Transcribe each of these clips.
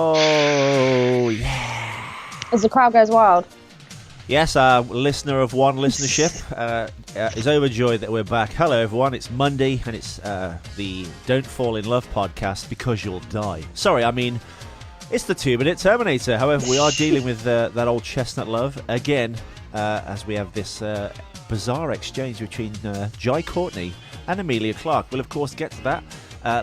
Oh, yeah. As the crowd goes wild. Yes, our listener of one listenership is overjoyed that we're back. Hello, everyone. It's Monday, and it's the Don't Fall in Love podcast, because you'll die. Sorry, I mean, it's the 2-minute Terminator. However, we are dealing with that old chestnut love again, as we have this bizarre exchange between Jai Courtney and Amelia Clark. We'll, of course, get to that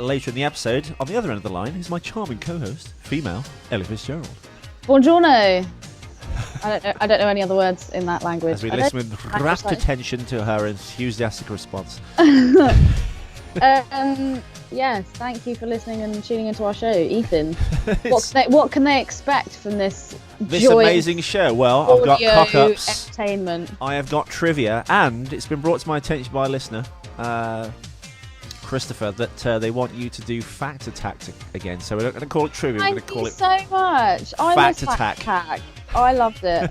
later in the episode. On the other end of the line is my charming co-host, female Ellie Fitzgerald. Buongiorno. I don't know any other words in that language. As we listen with rapt attention to her enthusiastic response. Yes, thank you for listening and tuning into our show, Ethan. What can they expect from this amazing show? Well, I've got cock-ups, entertainment. I have got trivia, and it's been brought to my attention by a listener, Christopher, that they want you to do Fact Attack again. So we're not going to call it trivia. We're going to call it so much. Fact Attack. I loved it.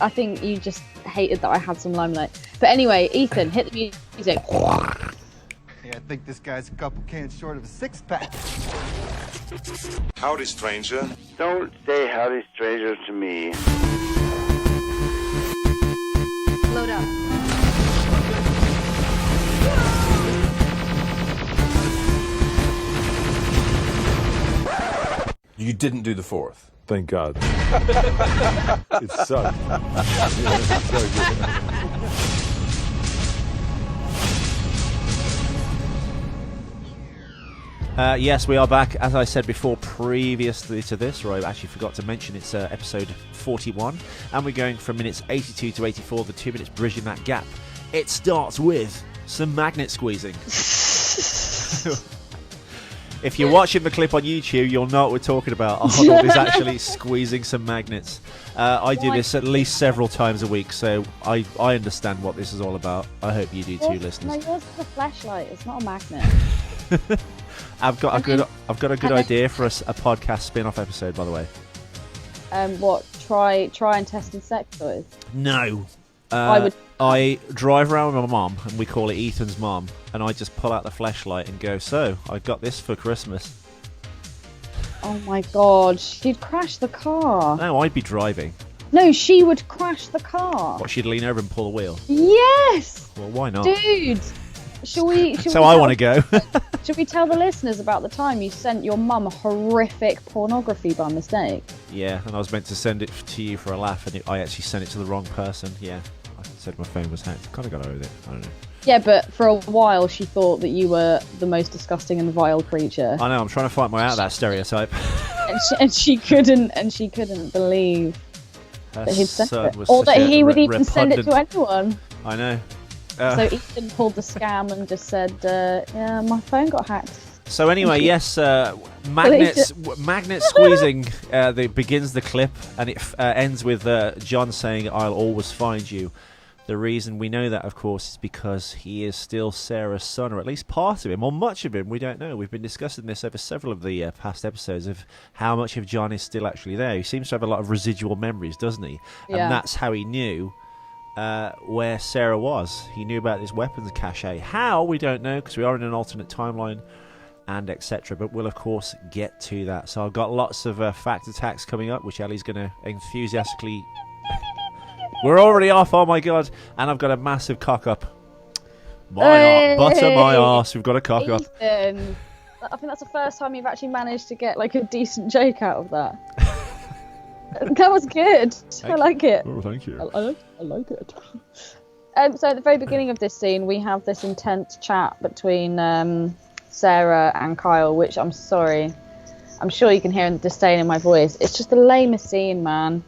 I think you just hated that I had some limelight. But anyway, Ethan, hit the music. I think this guy's a couple cans short of a six-pack. Howdy, stranger. Don't say howdy, stranger, to me. Load up. You didn't do the fourth. Thank God. It sucked. Yes, we are back. As I said before, previously to this, or I actually forgot to mention, it's episode 41, and we're going from minutes 82 to 84, the 2 minutes bridging that gap. It starts with some magnet squeezing. If you're watching the clip on YouTube, you'll know what we're talking about. Arnold is actually squeezing some magnets. I do this at least several times a week, so I understand what this is all about. I hope you do too, listeners. No, yours is a flashlight. It's not a magnet. I've got a good idea for a podcast spin-off episode, by the way. What? Try and test in sex toys? No. I drive around with my mum, and we call it Ethan's mum, and I just pull out the flashlight and go, so, I got this for Christmas. Oh my god, she'd crash the car. No, I'd be driving. No, she would crash the car. What, she'd lean over and pull the wheel? Yes! Well, why not? Dude! So I want to go. Should we tell the listeners about the time you sent your mum horrific pornography by mistake? Yeah, and I was meant to send it to you for a laugh, and I actually sent it to the wrong person. Yeah, I said my phone was hacked. Kind of got over it. I don't know. Yeah, but for a while she thought that you were the most disgusting and vile creature. I know. I'm trying to fight my way out of that stereotype. and she couldn't believe Her that he'd sent son it, was or such that a he would even send it repugnant- to anyone. I know. So Ethan pulled the scam and just said, "Yeah, my phone got hacked." So anyway, yes, magnet squeezing begins the clip, and it ends with John saying, "I'll always find you." The reason we know that, of course, is because he is still Sarah's son, or at least part of him, or much of him. We don't know. We've been discussing this over several of the past episodes of how much of John is still actually there. He seems to have a lot of residual memories, doesn't he? Yeah. And that's how he knew where Sarah was. He knew about this weapons cache. How, we don't know, because we are in an alternate timeline, and etc. But we'll, of course, get to that. So I've got lots of fact attacks coming up, which Ellie's going to enthusiastically... We're already off, oh my god. And I've got a massive cock up. Butter my arse, we've got a cock up. Ethan, I think that's the first time you've actually managed to get like a decent joke out of that. That was good. I like it. Oh, thank you. I like it. So at the very beginning of this scene, we have this intense chat between Sarah and Kyle, which I'm sorry. I'm sure you can hear the disdain in my voice. It's just the lamest scene, man.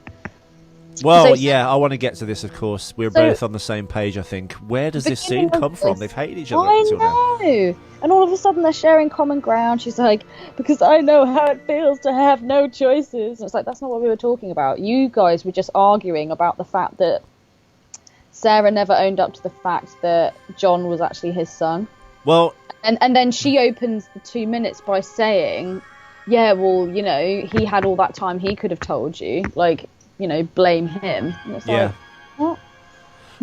Well, yeah, I want to get to this, of course. We're both on the same page, I think. Where does this scene come from? They've hated each other up until now. I know. And all of a sudden they're sharing common ground. She's like, because I know how it feels to have no choices. And it's like, that's not what we were talking about. You guys were just arguing about the fact that Sarah never owned up to the fact that John was actually his son. Well... And then she opens the 2 minutes by saying, yeah, well, you know, he had all that time, he could have told you. Like, you know, blame him. And it's yeah. Like,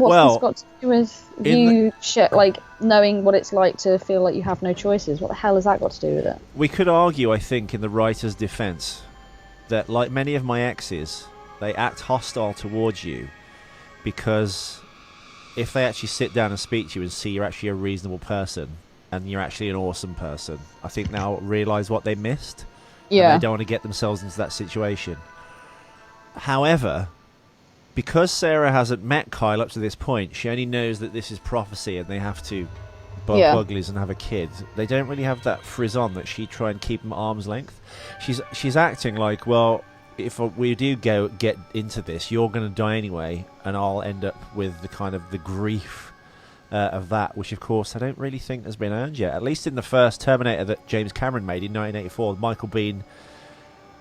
What's this got to do with you like knowing what it's like to feel like you have no choices? What the hell has that got to do with it? We could argue, I think, in the writer's defence, that like many of my exes, they act hostile towards you because if they actually sit down and speak to you and see you're actually a reasonable person and you're actually an awesome person, I think they'll realise what they missed. Yeah. And they don't want to get themselves into that situation. However, because Sarah hasn't met Kyle up to this point, she only knows that this is prophecy and they have to bug uglies and have a kid. They don't really have that frisson that she try and keep them at arm's length. She's acting like, well, if we do get into this, you're going to die anyway, and I'll end up with the kind of the grief of that, which of course I don't really think has been earned yet. At least in the first Terminator that James Cameron made in 1984, Michael Biehn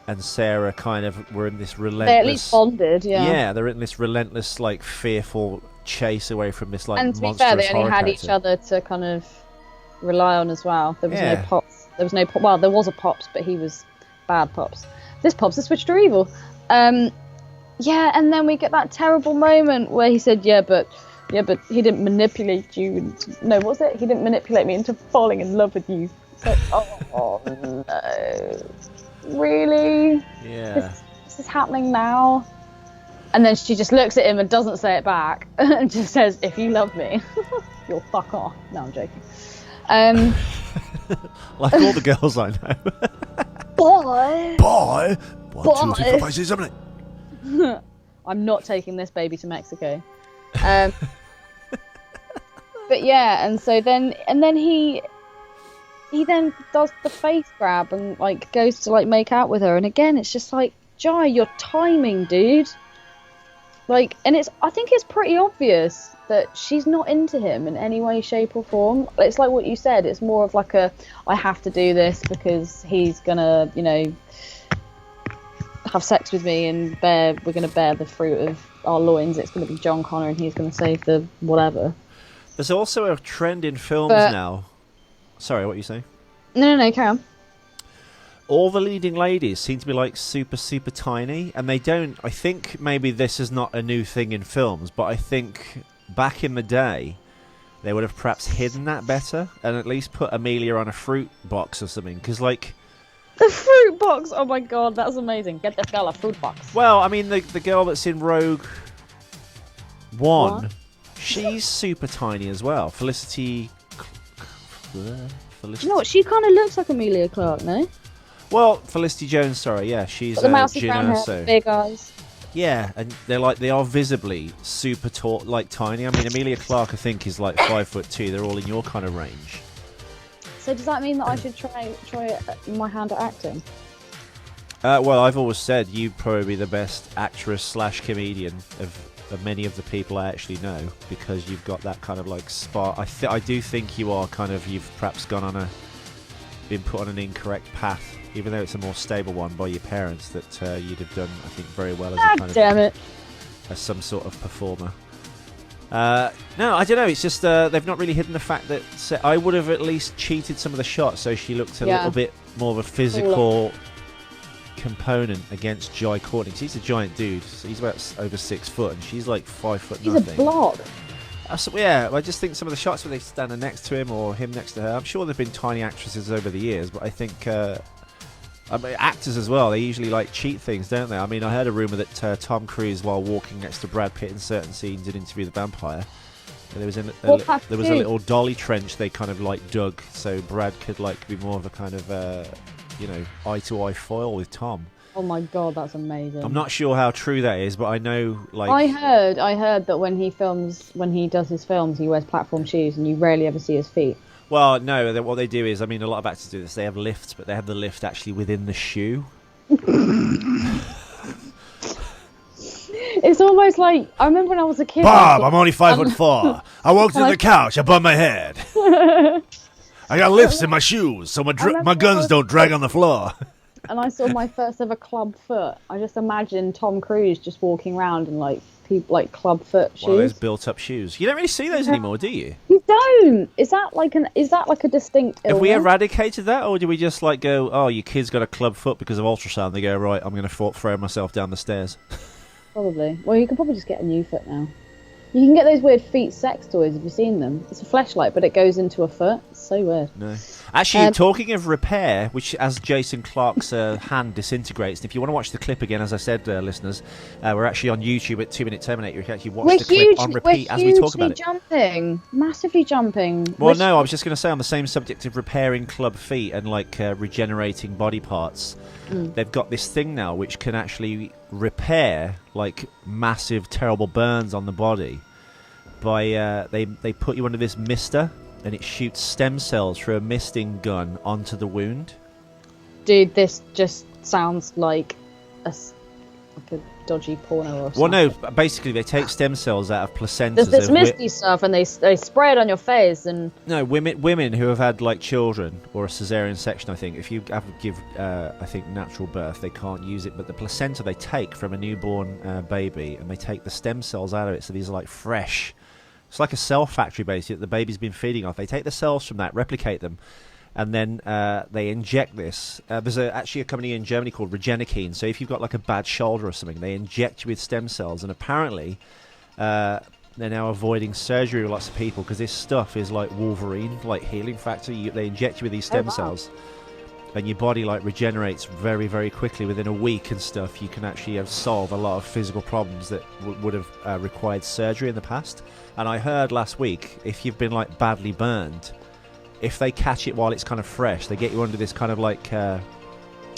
and Sarah kind of were in this relentless... They at least bonded, yeah. Yeah, they're in this relentless, like, fearful chase away from this, like, and to be monstrous fair, they only had character. each other to kind of rely on as well. There was no Pops. There was no... Well, there was a Pops, but he was bad Pops. This Pops has switched to evil. Yeah, and then we get that terrible moment where he said, yeah, but he didn't manipulate you. No, what was it? He didn't manipulate me into falling in love with you. It's like, oh no. Really? Yeah. This is happening now? And then she just looks at him and doesn't say it back and just says, if you love me, you'll fuck off. No, I'm joking. Like all the girls I know. Boy! 1, 2, 3, 4, 5, 6, 7, 8. I'm not taking this baby to Mexico. But yeah, and so then he then does the face grab and like goes to like make out with her, and again it's just like, Jai, your timing, dude. Like, and I think it's pretty obvious that she's not into him in any way, shape or form. It's like what you said, it's more of like I have to do this because he's gonna, you know, have sex with me and we're gonna bear the fruit of our loins. It's gonna be John Connor and he's gonna save the whatever. There's also a trend in films now. Sorry, what are you saying? No, carry on. All the leading ladies seem to be like super, super tiny, and they don't... I think maybe this is not a new thing in films, but I think back in the day they would have perhaps hidden that better and at least put Amelia on a fruit box or something, because like... The fruit box! Oh my god, that's amazing. Get this girl a fruit box. Well, I mean, the girl that's in Rogue One, she's super tiny as well. Felicity... You know what? She kind of looks like Amelia Clarke, no? Well, Felicity Jones, sorry, yeah, she's Got the mousy Gina, brown hair, so big eyes. yeah, and they are visibly super tall, like tiny. I mean, Amelia Clarke, I think, is like 5'2". They're all in your kind of range. So does that mean that I should try my hand at acting? Well, I've always said you'd probably be the best actress / comedian of many of the people I actually know, because you've got that kind of like spark. I do think you are kind of, you've perhaps been put on an incorrect path, even though it's a more stable one by your parents, that you'd have done, I think, very well as a kind damn it. as some sort of performer. No, I don't know. It's just they've not really hidden the fact that I would have at least cheated some of the shots so she looked a little bit more of a physical component against Jai Courtney. 'Cause he's a giant dude. So he's about over 6 foot, and she's like 5 foot He's nothing. a block. Yeah, I just think some of the shots where they stand next to him or him next to her, I'm sure there've been tiny actresses over the years, but I think I mean, actors as well, they usually like cheat things, don't they? I mean, I heard a rumour that Tom Cruise, while walking next to Brad Pitt in certain scenes in Interview with the Vampire, there was a little dolly trench they kind of like dug so Brad could like be more of a kind of eye-to-eye foil with Tom. Oh my god, that's amazing. I'm not sure how true that is, but I know, like... I heard that when he does his films, he wears platform shoes and you rarely ever see his feet. Well, no, what they do is, I mean, a lot of actors do this, they have lifts, but they have the lift actually within the shoe. It's almost like, I remember when I was a kid... Bob, I'm only 5'4". I walked to the couch, I bumped my head. I got lifts in my shoes, so my guns don't drag on the floor. And I saw my first ever club foot. I just imagine Tom Cruise just walking around in like people like club foot shoes. One of those built-up shoes. You don't really see those anymore, do you? You don't. Is that like a distinct illness? Have we eradicated that, or do we just like go, oh, your kid's got a club foot because of ultrasound? They go, right, I'm going to throw myself down the stairs. Probably. Well, you could probably just get a new foot now. You can get those weird feet sex toys. Have you seen them? It's a fleshlight, but it goes into a foot. It's so weird. No. Actually, talking of repair, which as Jason Clark's hand disintegrates, and if you want to watch the clip again, as I said, listeners, we're actually on YouTube at 2 Minute Terminator. You can actually watch the clip on repeat as we talk about it. Jumping, massively jumping. Well, no, I was just going to say on the same subject of repairing club feet and like regenerating body parts, they've got this thing now which can actually repair like massive, terrible burns on the body by they put you under this mister and it shoots stem cells through a misting gun onto the wound. Dude, this just sounds like a dodgy porno or something. Well, no, basically they take stem cells out of placentas. There's this misty stuff, and they spray it on your face, and no, women who have had like children or a cesarean section, I think, if you have to give, I think, natural birth, they can't use it, but the placenta they take from a newborn baby, and they take the stem cells out of it, so these are like fresh. It's like a cell factory, basically, that the baby's been feeding off. They take the cells from that, replicate them, and then they inject this. There's actually a company in Germany called Regenikine. So if you've got like a bad shoulder or something, they inject you with stem cells. And apparently they're now avoiding surgery with lots of people because this stuff is like Wolverine, like healing factor. They inject you with these stem cells. And your body like regenerates very, very quickly. Within a week and stuff, you can actually solve a lot of physical problems that would have required surgery in the past. And I heard last week, if you've been like badly burned, if they catch it while it's kind of fresh, they get you under this kind of like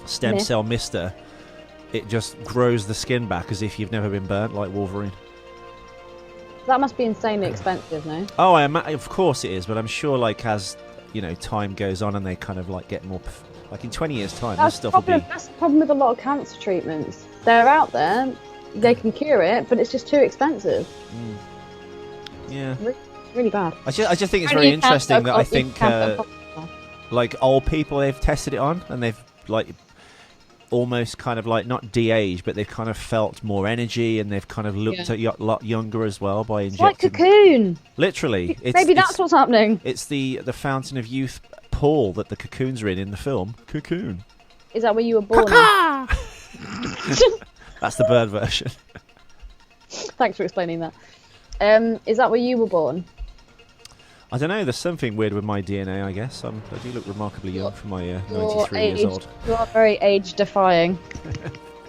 stem cell mister. It just grows the skin back as if you've never been burnt, like Wolverine. that must be insanely expensive, no? Oh, of course it is, but I'm sure like as time goes on and they kind of like get more, like in 20 years' time, this stuff will be. That's the problem with a lot of cancer treatments. They're out there, they can cure it, but it's just too expensive. Yeah. Really bad. I just think it's very interesting that I think like old people, they've tested it on and they've like almost kind of like not de-aged, but they've kind of felt more energy and they've kind of looked a lot younger as well by injecting. It's like Cocoon. Literally, maybe that's what's happening. It's the Fountain of Youth pool that the cocoons are in the film. Cocoon. Is that where you were born? That's the bird version. Thanks for explaining that. Is that where you were born? I don't know, there's something weird with my DNA, I guess. I do look remarkably young for my 93 years old. You are very age-defying.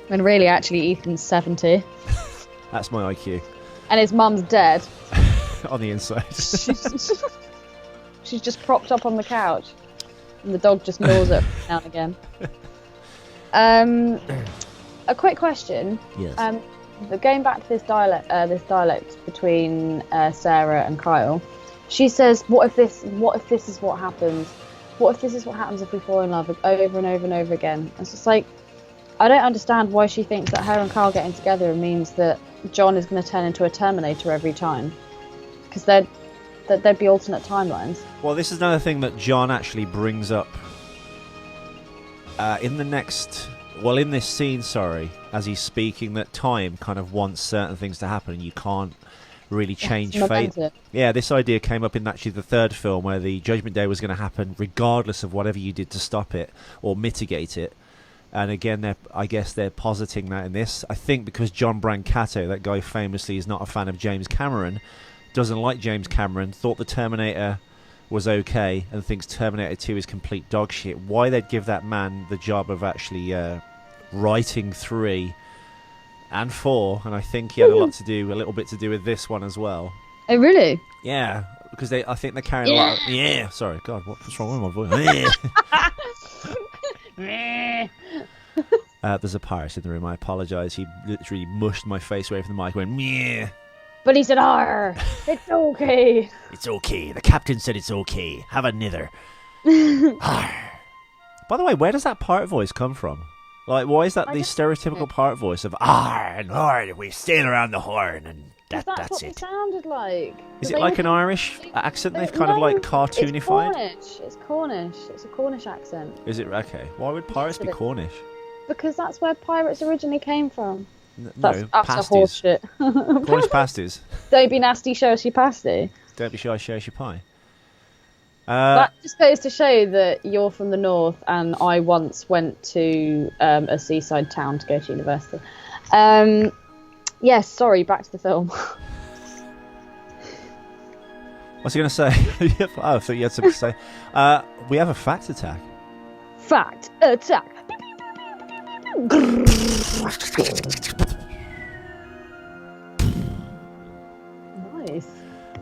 When really, actually, Ethan's 70. That's my IQ. And his mum's dead. On the inside. She's just propped up on the couch. And the dog just gnaws it now and again. A quick question. Yes. Going back to this dialect between Sarah and Kyle, she says, "What if this is what happens? What if this is what happens if we fall in love over and over and over again?" It's just like, I don't understand why she thinks that her and Kyle getting together means that John is going to turn into a Terminator every time, because there'd be alternate timelines. Well, this is another thing that John actually brings up in this scene, as he's speaking, that time kind of wants certain things to happen and you can't really change fate. Yeah, this idea came up in actually the third film where the Judgment Day was going to happen regardless of whatever you did to stop it or mitigate it. And again, I guess they're positing that in this. I think because John Brancato, that guy famously is not a fan of James Cameron, doesn't like James Cameron, thought the Terminator was okay and thinks Terminator 2 is complete dog shit. Why they'd give that man the job of actually writing 3 and 4, and I think he had a little bit to do with this one as well. Oh, really? Yeah, because I think they're carrying a lot of... Yeah, sorry, God, what's wrong with my voice? There's a pirate in the room, I apologise. He literally mushed my face away from the mic and went, meh. But he said, "Arr, it's okay." It's okay. The captain said it's okay. Have a nither. By the way, where does that pirate voice come from? Like, why is that the stereotypical pirate voice of and horn? We sail around the horn, and that's what it sounded like. Is it like an Irish accent they've kind of like cartoonified? It's Cornish. It's a Cornish accent. Is it? Okay. Why would pirates be Cornish? Because that's where pirates originally came from. That's utter horseshit. Cornish pasties. Don't be nasty, show us your pasty. Don't be shy, show us your pie. That just goes to show that you're from the north, and I once went to a seaside town to go to university. Yes, sorry, back to the film. What's he going to say? Oh, I thought you had something to say. We have a fact attack. Fact attack. Nice.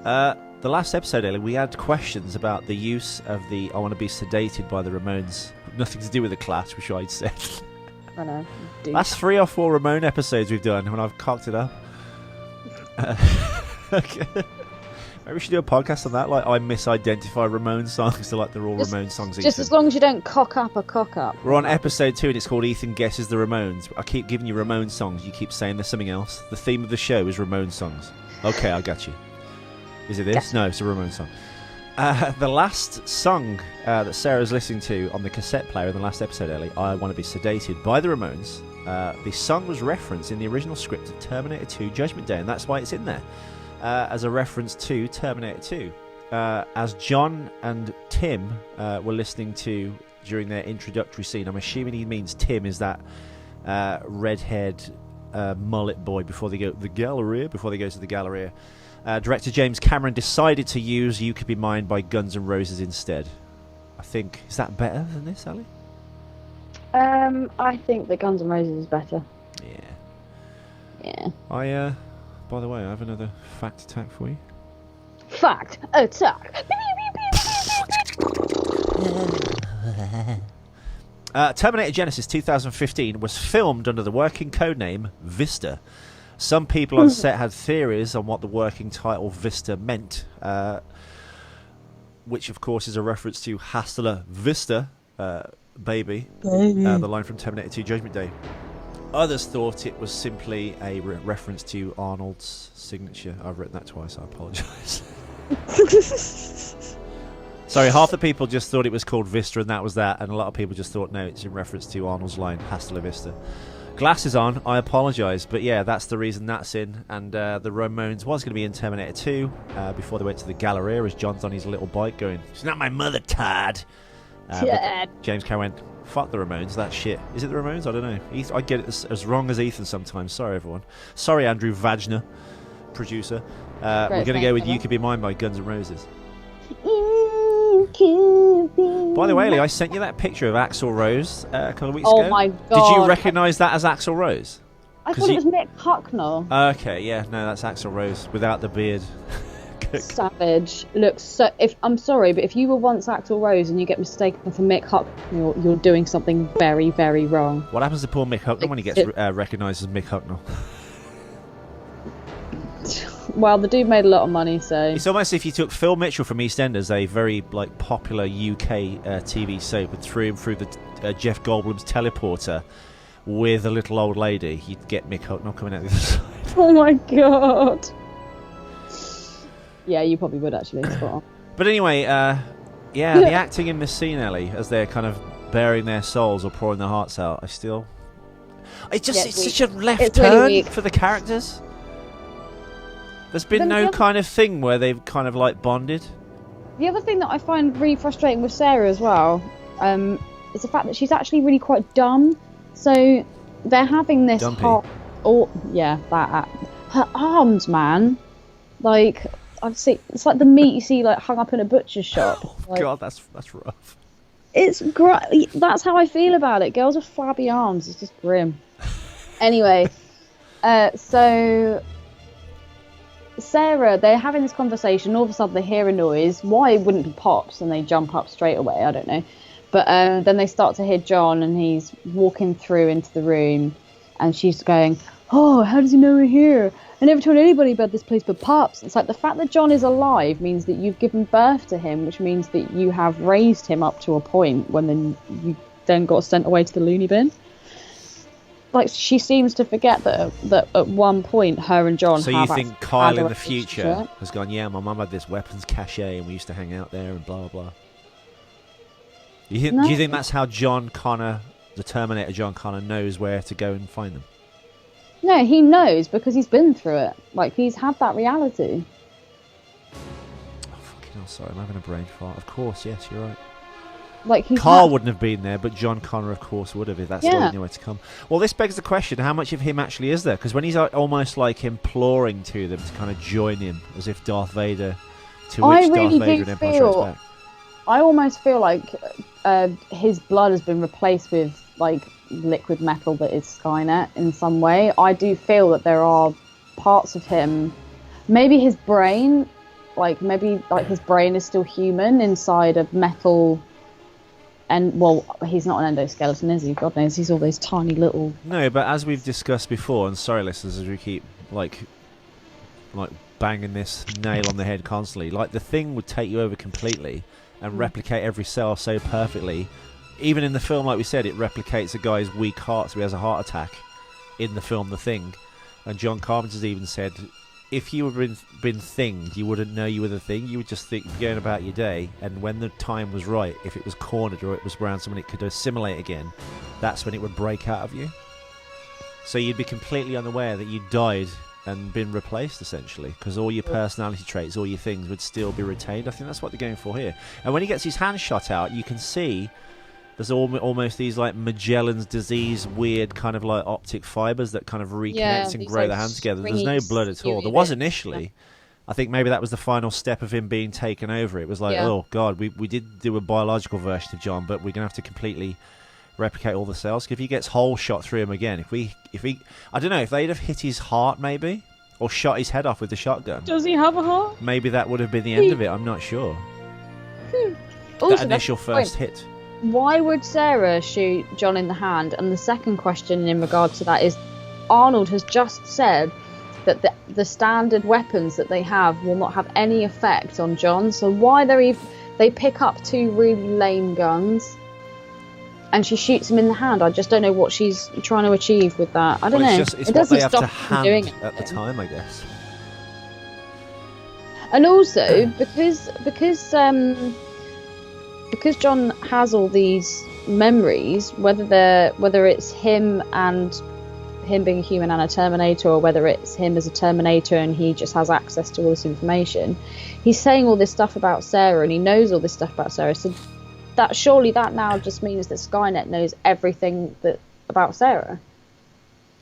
The last episode, Ellie, we had questions about the use of the I Want to Be Sedated by the Ramones. Nothing to do with the Clash, which I'd said. I know. That's 3 or 4 Ramone episodes we've done when I've cocked it up. Okay. Maybe we should do a podcast on that. Like, I misidentify Ramone songs to like they're all Ramone songs. Just as long as you don't cock up a cock up. We're on episode 2 and it's called Ethan Guesses the Ramones. I keep giving you Ramone songs. You keep saying there's something else. The theme of the show is Ramone songs. Okay, I got you. Is it this? Yes. No, it's a Ramone song. The last song that Sarah's listening to on the cassette player in the last episode, Ellie, I Want to Be Sedated by the Ramones. The song was referenced in the original script of Terminator 2 Judgment Day, and that's why it's in there. As a reference to Terminator 2. As John and Tim were listening to during their introductory scene, I'm assuming he means Tim is that red-haired mullet boy before they go to the Galleria, director James Cameron decided to use You Could Be Mine by Guns N' Roses instead. I think, is that better than this, Ali? I think that Guns N' Roses is better. Yeah. Yeah. By the way, I have another fact attack for you. Fact attack. Terminator Genisys 2015 was filmed under the working codename Vista. Some people on set had theories on what the working title Vista meant, which of course is a reference to Hasta, Vista, baby. The line from Terminator 2 Judgment Day. Others thought it was simply a reference to Arnold's signature. I've written that twice, I apologise. Sorry, half the people just thought it was called Vista and that was that, and a lot of people just thought, no, it's in reference to Arnold's line, Hasta la Vista. Glasses on, I apologise, but yeah, that's the reason that's in, and the Ramones was going to be in Terminator 2 before they went to the Galleria as John's on his little bike going, "It's not my mother, Tad." James Cameron went, "Fuck the Ramones, that shit." Is it the Ramones? I don't know. I get it as wrong as Ethan sometimes. Sorry, everyone. Sorry, Andrew Wagner, producer. We're going to go with You Could Be Mine by Guns N' Roses. By the way, Lee, I sent you that picture of Axl Rose a couple of weeks ago. Oh my god. Did you recognise that as Axl Rose? I thought it was Mick Hucknall. Okay, yeah, no, that's Axl Rose without the beard. Savage. Looks so. I'm sorry, but if you were once Axl Rose and you get mistaken for Mick Hucknall, you're doing something very, very wrong. What happens to poor Mick Hucknall when he gets recognised as Mick Hucknall? Well, the dude made a lot of money, so it's almost if you took Phil Mitchell from EastEnders, a very popular UK TV soap, and threw him through the Jeff Goldblum's teleporter with a little old lady, you'd get Mick Hucknall coming out the other side. Oh my god. Yeah, you probably would actually. Spot on. But anyway, the acting in this scene, Ellie, as they're kind of bearing their souls or pouring their hearts out, it's such a left turn really for the characters. There's been no kind of thing where they've kind of bonded. The other thing that I find really frustrating with Sarah as well is the fact that she's actually really quite dumb. So they're having this her arms, man. Like, I've seen, it's like the meat you see hung up in a butcher's shop. Oh god, that's rough. It's great. That's how I feel about it. Girls with flabby arms. It's just grim. Anyway, so Sarah, they're having this conversation. All of a sudden, they hear a noise. Why it wouldn't be Pops? And they jump up straight away. I don't know. But then they start to hear John, and he's walking through into the room, and she's going, "Oh, how does he know we're here? I never told anybody about this place but Pops." It's like the fact that John is alive means that you've given birth to him, which means that you have raised him up to a point when then you then got sent away to the loony bin. Like, she seems to forget that at one point her and John. So you think Kyle in the future has gone, yeah, my mum had this weapons cache and we used to hang out there and blah blah blah. Do you think that's how John Connor, the Terminator John Connor, knows where to go and find them? No, he knows because he's been through it. Like, he's had that reality. Oh, fucking hell, sorry, I'm having a brain fart. Of course, yes, you're right. Like, Carl wouldn't have been there, but John Connor, of course, would have if that's all he knew where to come. Well, this begs the question, how much of him actually is there? Because when he's almost imploring to them to kind of join him, as if Darth Vader To which I really Darth Vader do and Empire Strikes feel. Back. I almost feel like his blood has been replaced with like liquid metal that is Skynet in some way. I do feel that there are parts of him, maybe his brain, maybe his brain is still human inside of metal. And well, he's not an endoskeleton, is he? God knows, he's all those tiny little. No, but as we've discussed before, and sorry, listeners, as we keep like banging this nail on the head constantly, like the thing would take you over completely and replicate every cell so perfectly. Even in the film, like we said, it replicates a guy's weak heart, so he has a heart attack in the film The Thing. And John Carpenter's even said, if you had been thinged, you wouldn't know you were the thing. You would just think going about your day, and when the time was right, if it was cornered or it was around someone it could assimilate again, that's when it would break out of you. So you'd be completely unaware that you died and been replaced, essentially, because all your personality traits, all your things would still be retained. I think that's what they're going for here. And when he gets his hand shot out, you can see there's almost these like Magellan's disease, weird kind of like optic fibers that kind of reconnect and grow the hands together. There's no blood at all. There was initially. Yeah. I think maybe that was the final step of him being taken over. It was like, oh God, we did do a biological version of John, but we're going to have to completely replicate all the cells. If he gets hole shot through him again, if he I don't know, if they'd have hit his heart maybe, or shot his head off with the shotgun. Does he have a heart? Maybe that would have been the end of it. I'm not sure. Also, that initial first hit. Why would Sarah shoot John in the hand? And the second question in regard to that is, Arnold has just said that the standard weapons that they have will not have any effect on John. So why they pick up two really lame guns, and she shoots him in the hand? I just don't know what she's trying to achieve with that. I don't know. It's what they have to hand at the time, I guess. And also because John has all these memories, whether it's him and him being a human and a Terminator, or whether it's him as a Terminator and he just has access to all this information, he's saying all this stuff about Sarah and he knows all this stuff about Sarah. So that now just means that Skynet knows everything about Sarah.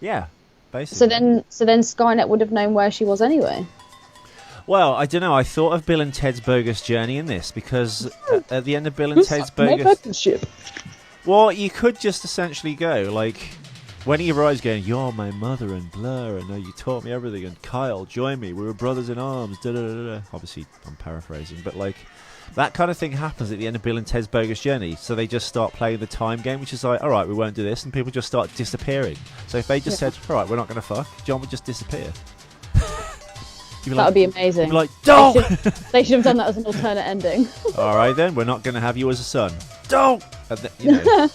Yeah, basically. So then Skynet would have known where she was anyway. Well, I don't know. I thought of Bill and Ted's Bogus Journey in this, because at the end of Bill and Ted's Bogus... Well, you could just essentially go, like, when he arrives going, you're my mother and Blur, and you taught me everything, and Kyle, join me, we were brothers in arms, da-da-da-da. Obviously, I'm paraphrasing, but, like, that kind of thing happens at the end of Bill and Ted's Bogus Journey. So they just start playing the time game, which is like, all right, we won't do this, and people just start disappearing. So if they just said, all right, we're not going to fuck, John would just disappear. That would be amazing. You'd be like, don't! They should have done that as an alternate ending. All right, then, we're not going to have you as a son. Don't! Because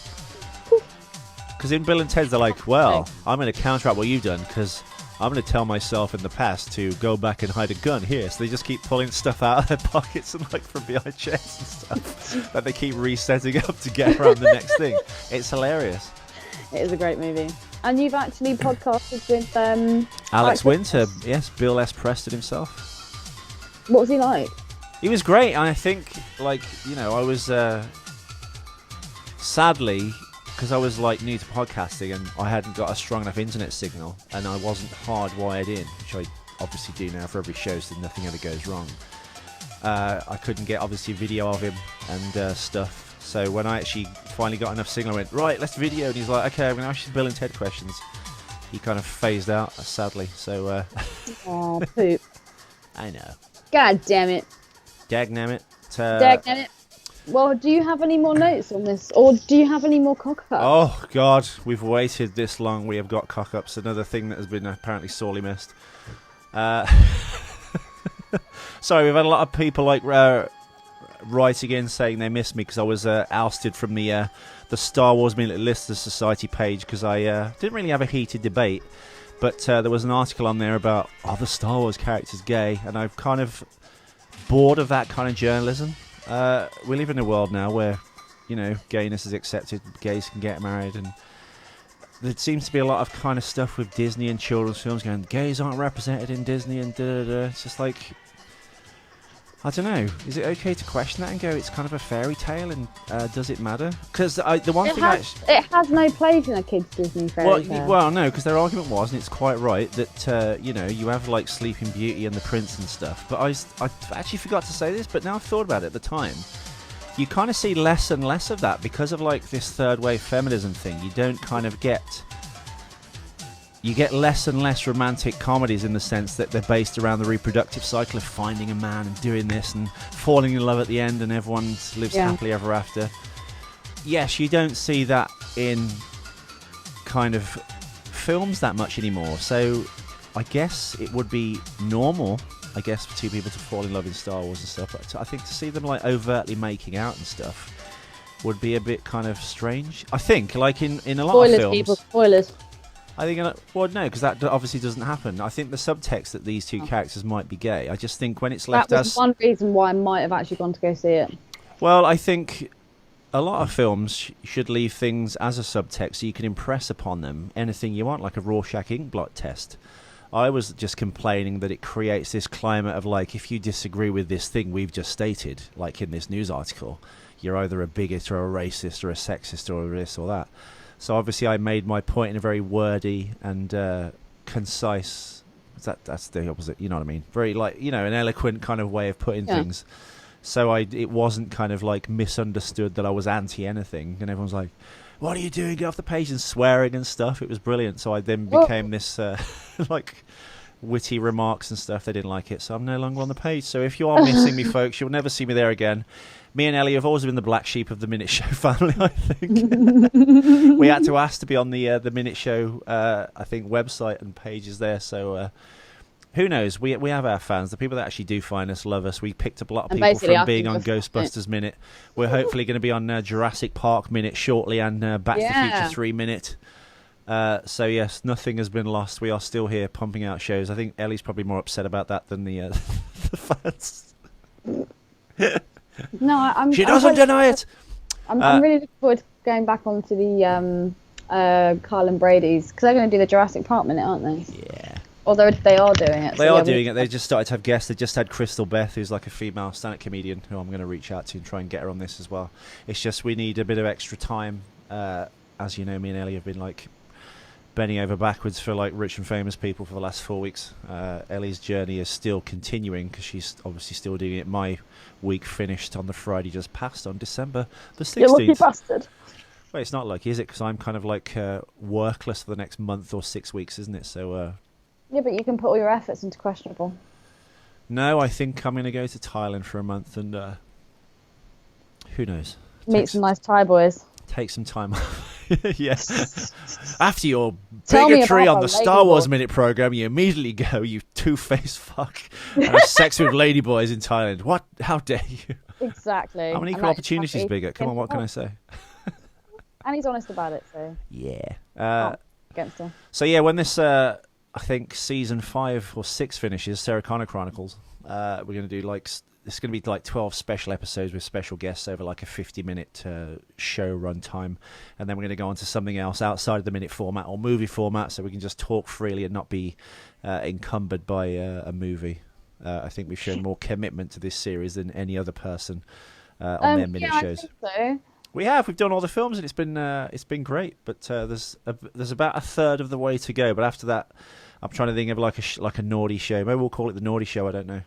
in Bill and Ted, they're like, well, I'm going to counteract what you've done, because I'm going to tell myself in the past to go back and hide a gun here. So they just keep pulling stuff out of their pockets and like from behind chairs and stuff that they keep resetting up to get around the next thing. It's hilarious. It is a great movie. And you've actually podcasted with Alex Winter. Yes, Bill S. Preston himself. What was he like? He was great. And I think, like, you know, I was sadly, because I was like new to podcasting and I hadn't got a strong enough internet signal and I wasn't hardwired in, which I obviously do now for every show so nothing ever goes wrong. I couldn't get obviously video of him and stuff. So when I actually finally got enough signal, I went, right, let's video. And he's like, okay, I'm going to ask you Bill and Ted questions. He kind of phased out, sadly. So, oh, poop. I know. God damn it. Dagnammit. Dagnammit. Well, do you have any more notes on this? Or do you have any more cock-ups? Oh, God. We've waited this long. We have got cock-ups. Another thing that has been apparently sorely missed. Sorry, we've had a lot of people like writing in saying they missed me because I was ousted from the Star Wars Military Listeners Society page because I didn't really have a heated debate. But there was an article on there about, the Star Wars character's gay. And I'm kind of bored of that kind of journalism. We live in a world now where, you know, gayness is accepted, gays can get married, and there seems to be a lot of kind of stuff with Disney and children's films going, gays aren't represented in Disney and da-da-da. It's just like, I don't know. Is it okay to question that and go, it's kind of a fairy tale, and does it matter? Because the one thing it has no place in a kid's Disney fairy tale. Well, no, because their argument was, and it's quite right, that you have like Sleeping Beauty and the Prince and stuff. But I actually forgot to say this, but now I've thought about it at the time. You kind of see less and less of that because of like this third wave feminism thing. You don't kind of get. You get less and less romantic comedies in the sense that they're based around the reproductive cycle of finding a man and doing this and falling in love at the end and everyone lives happily ever after. Yes, you don't see that in kind of films that much anymore. So I guess it would be normal, I guess, for two people to fall in love in Star Wars and stuff. But I think to see them like overtly making out and stuff would be a bit kind of strange. I think, like in a lot of films... People, spoilers. I think, well, no, because that obviously doesn't happen. I think the subtext that these two characters might be gay. I just think when it's left that was one reason why I might have actually gone to go see it. Well, I think a lot of films should leave things as a subtext so you can impress upon them anything you want, like a Rorschach inkblot test. I was just complaining that it creates this climate of like, if you disagree with this thing we've just stated, like in this news article, you're either a bigot or a racist or a sexist or this or that. So obviously I made my point in a very wordy and concise... That's the opposite, you know what I mean? Very, like, an eloquent kind of way of putting things. So it wasn't kind of, like, misunderstood that I was anti-anything. And everyone's like, what are you doing? Get off the page, and swearing and stuff. It was brilliant. So I then became this, like, witty remarks and stuff. They didn't like it. So I'm no longer on the page. So if you are missing me, folks, you'll never see me there again. Me and Ellie have always been the black sheep of the Minute Show family, I think. We had to ask to be on the Minute Show, I think, website and pages there. So who knows? We have our fans. The people that actually do find us love us. We picked up a lot of people from being on Ghostbusters Minute. We're hopefully going to be on Jurassic Park Minute shortly and Back to the Future 3 Minute. So yes, nothing has been lost. We are still here pumping out shows. I think Ellie's probably more upset about that than the the fans. No, she doesn't deny it. I'm really looking forward to going back onto the Carl and Brady's, because they're going to do the Jurassic Park Minute, aren't they? Yeah. Although they are doing it. They are doing it. They just started to have guests. They just had Crystal Beth, who's like a female stand-up comedian, who I'm going to reach out to and try and get her on this as well. It's just we need a bit of extra time. As you know, me and Ellie have been like bending over backwards for like rich and famous people for the last 4 weeks. Ellie's journey is still continuing because she's obviously still doing it. My week finished on the Friday just passed on December the 16th. You lucky bastard. Well, it's not lucky, is it? Because I'm kind of like workless for the next month or 6 weeks, isn't it? So. Yeah, but you can put all your efforts into questionable. No, I think I'm going to go to Thailand for a month and who knows? Meet some nice Thai boys. Take some time off. Yes. After your bigotry on the Star Wars Minute program, you immediately go, you two-faced fuck, and have sex with ladyboys in Thailand. What? How dare you? Exactly. I'm an equal opportunities bigot. Come on, what can I say? And he's honest about it, so. Yeah. Against him. So yeah, when this, I think season 5 or 6 finishes, Sarah Connor Chronicles, we're going to do like. It's going to be like 12 special episodes with special guests over like a 50-minute show run time. And then we're going to go on to something else outside of the minute format or movie format so we can just talk freely and not be encumbered by a movie. I think we've shown more commitment to this series than any other person on their minute shows. I think so. We've done all the films and it's been great. But there's about a third of the way to go. But after that, I'm trying to think of like a naughty show. Maybe we'll call it the Naughty Show. I don't know.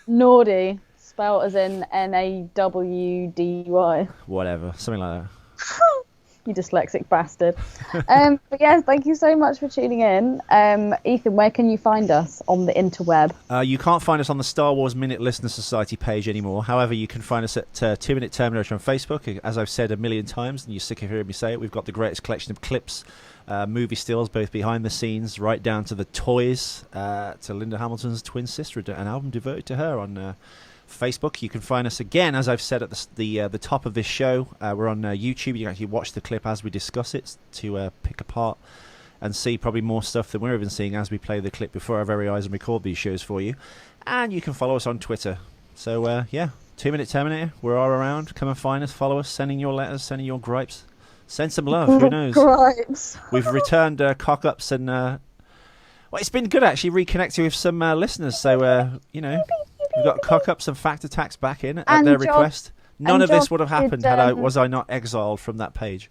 Naughty, spelled as in Nawdy. Whatever, something like that. You dyslexic bastard. But yes, thank you so much for tuning in. Ethan, where can you find us on the interweb? You can't find us on the Star Wars Minute Listener Society page anymore. However, you can find us at 2 Minute Terminator on Facebook. As I've said a million times, and you're sick of hearing me say it, we've got the greatest collection of clips, movie stills, both behind the scenes, right down to the toys, to Linda Hamilton's twin sister, an album devoted to her on Facebook. You can find us again, as I've said at the top of this show. We're on YouTube. You can actually watch the clip as we discuss it to pick apart and see probably more stuff than we're even seeing as we play the clip before our very eyes and record these shows for you. And you can follow us on Twitter. So yeah, 2 Minute Terminator. We're all around. Come and find us. Follow us. Send in your letters. Send in your gripes. Send some love. Who knows? Gripes. We've returned cock-ups and well, it's been good actually reconnecting with some listeners. So you know. We've got cock-ups and fact attacks back in at And their John- request. None and of this John would have happened did, was I not exiled from that page.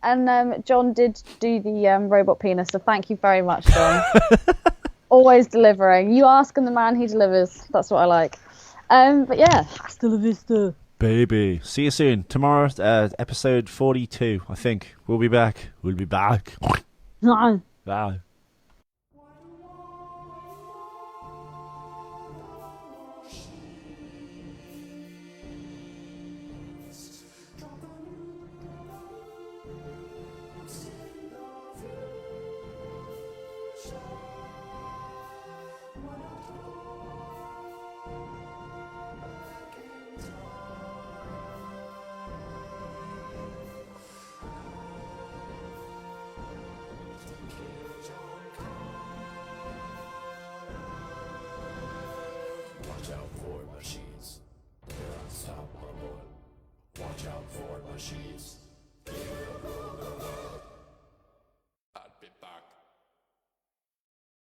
And John did do the robot penis, so thank you very much, John. Always delivering. You ask and the man he delivers. That's what I like. But yeah, hasta la vista. Baby. See you soon. Tomorrow, episode 42, I think. We'll be back. We'll be back. Bye. Watch out for machines. They're unstoppable. Watch out for machines.